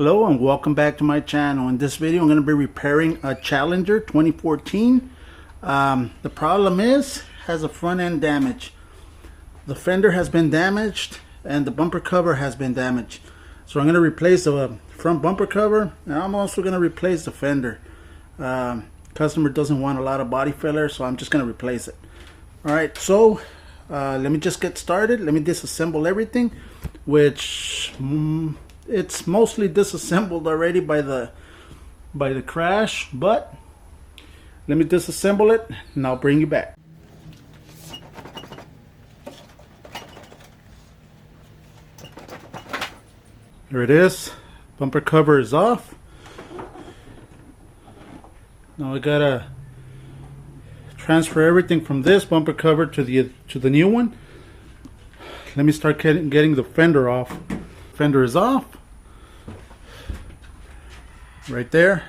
Hello and welcome back to my channel. In this video I'm going to be repairing a Challenger 2014. The problem has a front end damage. The fender has been damaged and the bumper cover has been damaged. So I'm going to replace the front bumper cover and I'm also going to replace the fender. Customer doesn't want a lot of body filler, so I'm just going to replace it. Alright, so let me just get started. Let me disassemble everything, which it's mostly disassembled already by the crash, but let me disassemble it and I'll bring you back. Here it is. Bumper cover is off. Now I gotta transfer everything from this bumper cover to the new one. Let me start getting the fender off. Fender is off right there.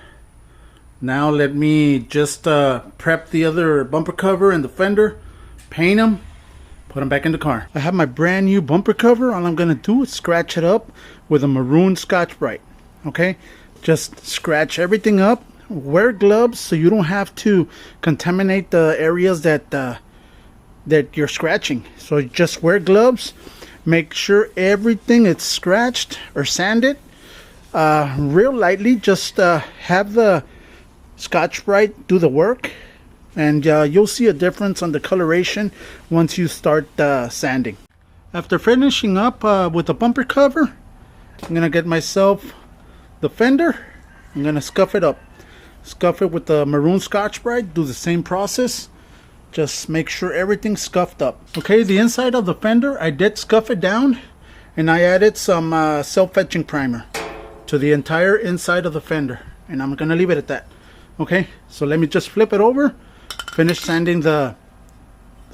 Now let me just prep the other bumper cover and the fender, paint them, put them back in the car. I have my brand new bumper cover. All I'm gonna do is scratch it up with a maroon Scotch-Brite. Okay, just scratch everything up. Wear gloves so you don't have to contaminate the areas that you're scratching. So just wear gloves. Make sure everything is scratched or sanded real lightly. Just have the Scotch-Brite do the work, and you'll see a difference on the coloration once you start sanding. After finishing up with the bumper cover, I'm gonna get myself the fender. I'm gonna scuff it up. Scuff it with the maroon Scotch-Brite. Do the same process. Just make sure everything's scuffed up. Okay, the inside of the fender, I did scuff it down, and I added some self-etching primer to the entire inside of the fender, and I'm gonna leave it at that. Okay, so let me just flip it over, finish sanding the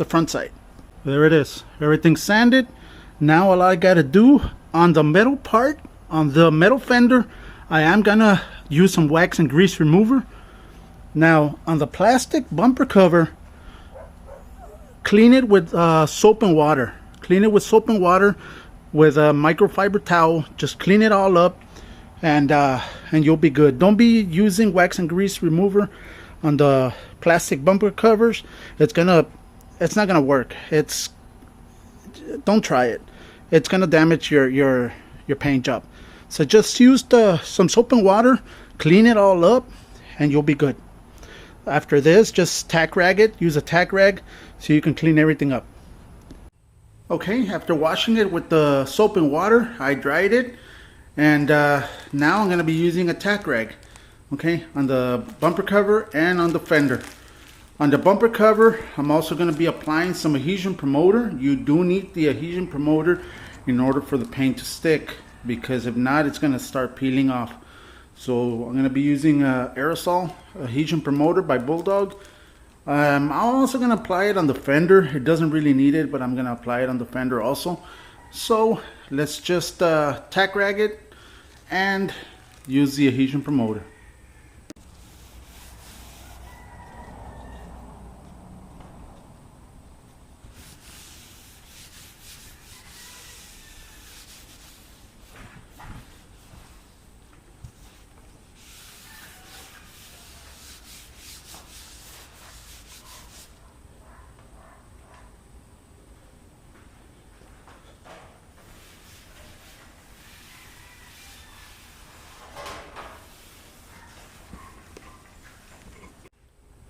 front side. There it is, everything's sanded. Now all I gotta do on the metal part, on the metal fender, I am gonna use some wax and grease remover. Now on the plastic bumper cover, clean it with soap and water. Clean it with soap and water with a microfiber towel. Just clean it all up, and you'll be good. Don't be using wax and grease remover on the plastic bumper covers. It's not gonna work. Don't try it. It's gonna damage your paint job. So just use some soap and water, clean it all up, and you'll be good. After this, just tack rag it. Use a tack rag so you can clean everything up. Okay, after washing it with the soap and water, I dried it, and now I'm going to be using a tack rag, okay, on the bumper cover and on the fender. On the bumper cover, I'm also going to be applying some Adhesion Promoter. You do need the Adhesion Promoter in order for the paint to stick, because if not, it's going to start peeling off. So I'm going to be using aerosol Adhesion Promoter by Bulldog. I'm also going to apply it on the fender. It doesn't really need it, but I'm going to apply it on the fender also. So let's just tack rag it and use the Adhesion Promoter.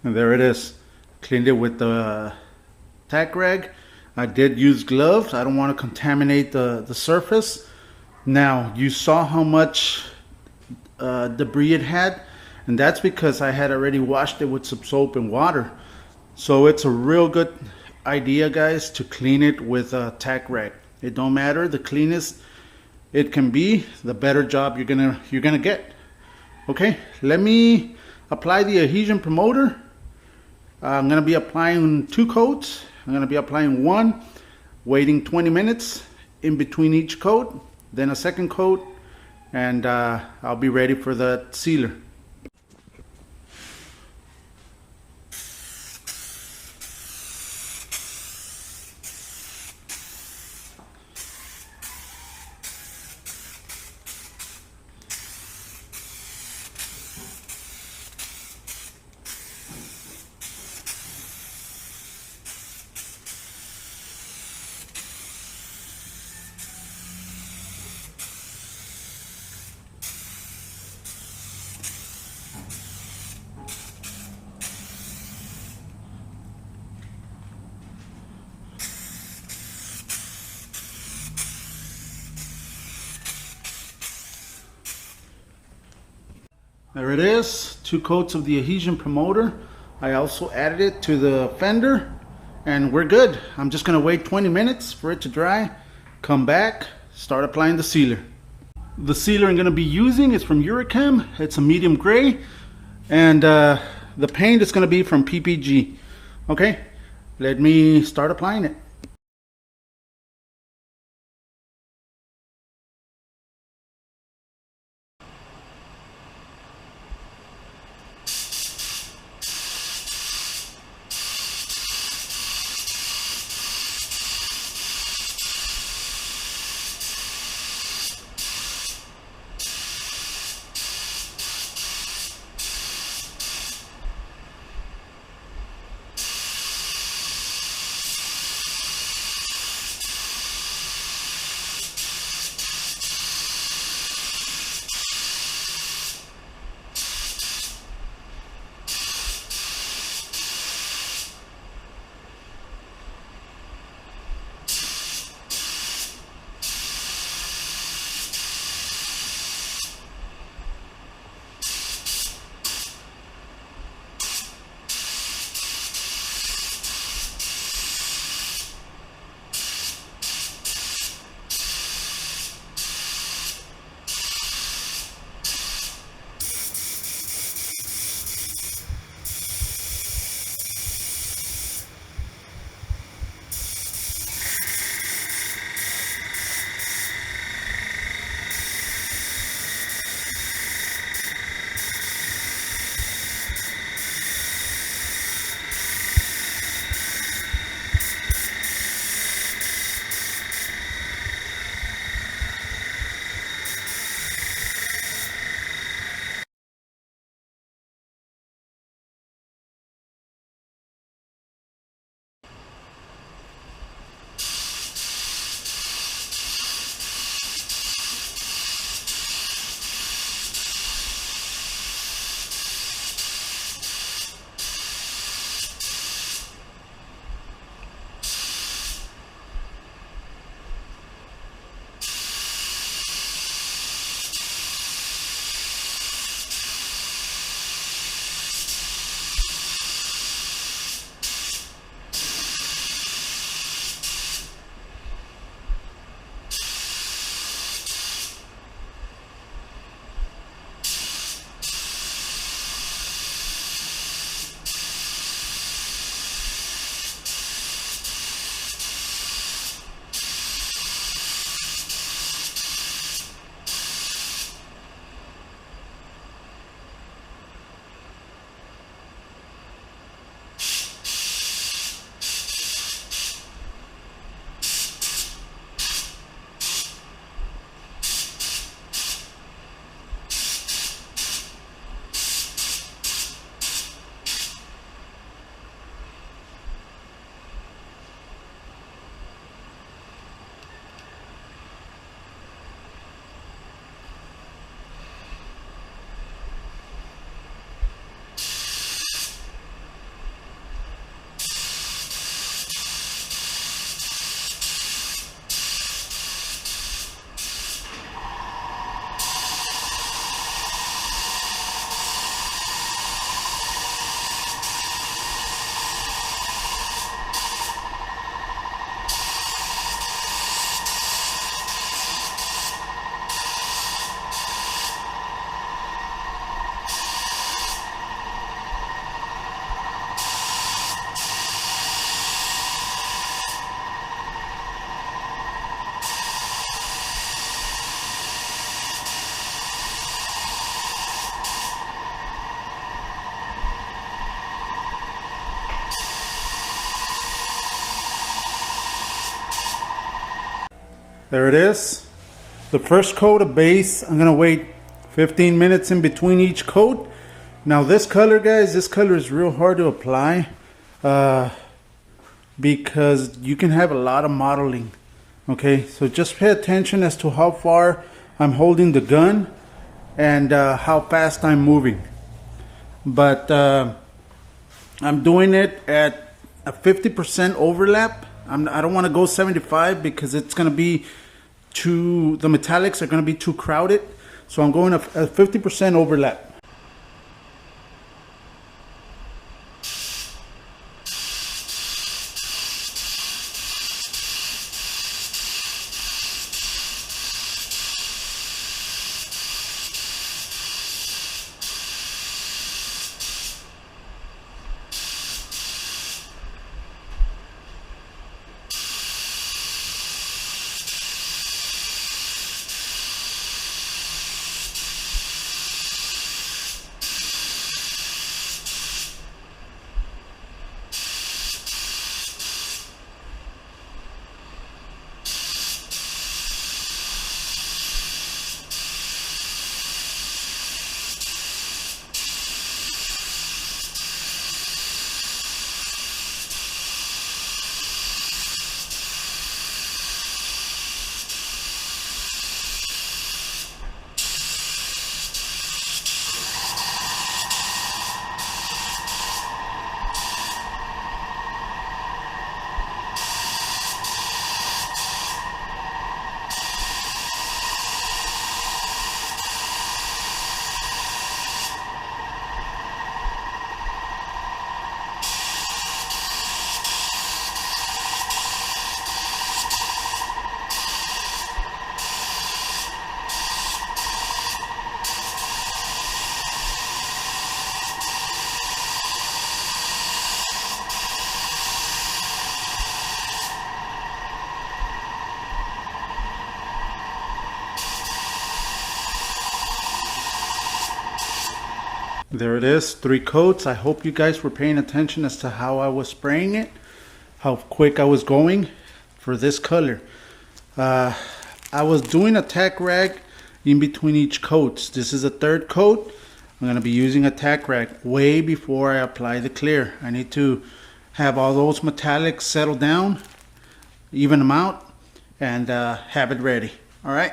And there it is. Cleaned it with the tack rag. I did use gloves. I don't want to contaminate the surface. Now, you saw how much debris it had, and that's because I had already washed it with some soap and water. So it's a real good idea, guys, to clean it with a tack rag. It don't matter. The cleanest it can be, the better job you're gonna get. Okay, let me apply the Adhesion Promoter. I'm going to be applying 2 coats. I'm going to be applying one, waiting 20 minutes in between each coat, then a second coat, and I'll be ready for the sealer. There it is, 2 coats of the Adhesion Promoter. I also added it to the fender and we're good. I'm just gonna wait 20 minutes for it to dry, come back, start applying the sealer. The sealer I'm gonna be using is from Eurochem. It's a medium gray, and the paint is gonna be from PPG. Okay, let me start applying it. There it is. The first coat of base, I'm gonna wait 15 minutes in between each coat. Now this color, guys, this color is real hard to apply because you can have a lot of modeling. Okay, so just pay attention as to how far I'm holding the gun and how fast I'm moving. But I'm doing it at a 50% overlap. I don't want to go 75 because it's going to be the metallics are going to be too crowded. So I'm going a 50% overlap. There it is, 3 coats. I hope you guys were paying attention as to how I was spraying it, how quick I was going for this color. I was doing a tack rag in between each coats. This is a 3rd coat. I'm going to be using a tack rag way before I apply the clear. I need to have all those metallics settle down, even them out, and have it ready. All right.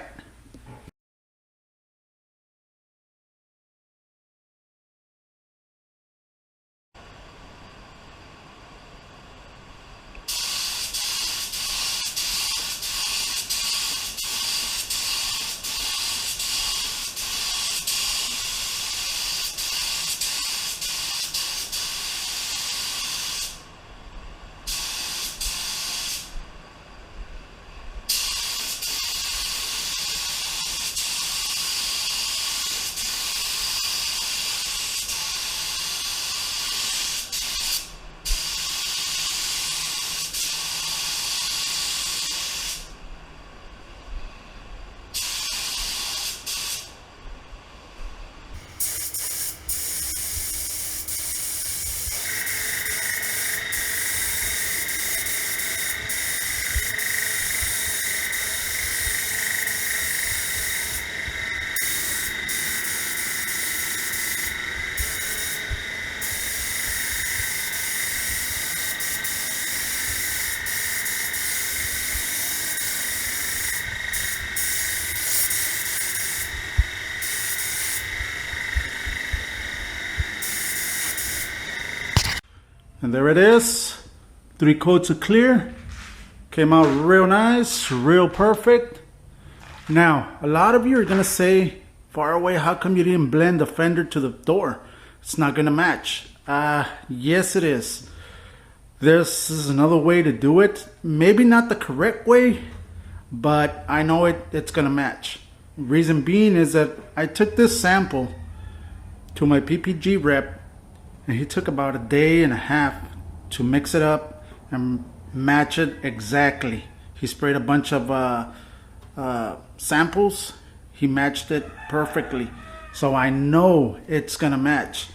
And there it is, 3 coats of clear. Came out real nice, real perfect. Now, a lot of you are gonna say, far away, how come you didn't blend the fender to the door? It's not gonna match. Yes it is. This is another way to do it. Maybe not the correct way, but I know it's gonna match. Reason being is that I took this sample to my PPG rep, and he took about a day and a half to mix it up and match it exactly. He sprayed a bunch of samples. He matched it perfectly. So I know it's gonna match.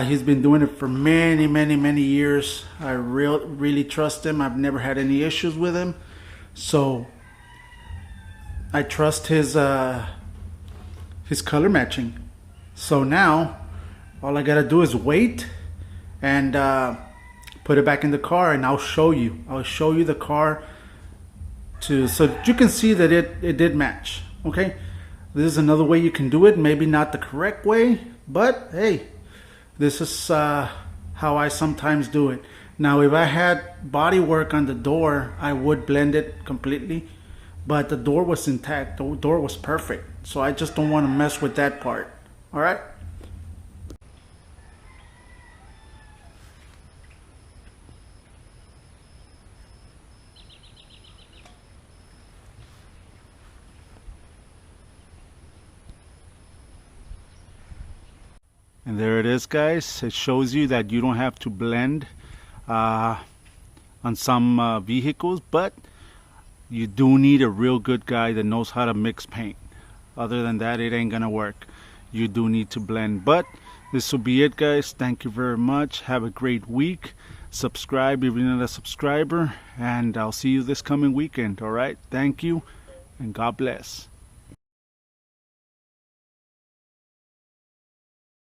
He's been doing it for many years. I really trust him. I've never had any issues with him. So I trust his color matching. So now all I gotta do is wait and put it back in the car, and I'll show you. I'll show you the car so that you can see that it did match. Okay, this is another way you can do it. Maybe not the correct way, but hey, this is how I sometimes do it. Now, if I had body work on the door, I would blend it completely, but the door was intact. The door was perfect, so I just don't want to mess with that part. All right. And there it is, guys. It shows you that you don't have to blend on some vehicles, but you do need a real good guy that knows how to mix paint. Other than that, it ain't gonna work. You do need to blend. But this will be it, guys. Thank you very much. Have a great week. Subscribe if you're not a subscriber, and I'll see you this coming weekend. All right, thank you, and God bless.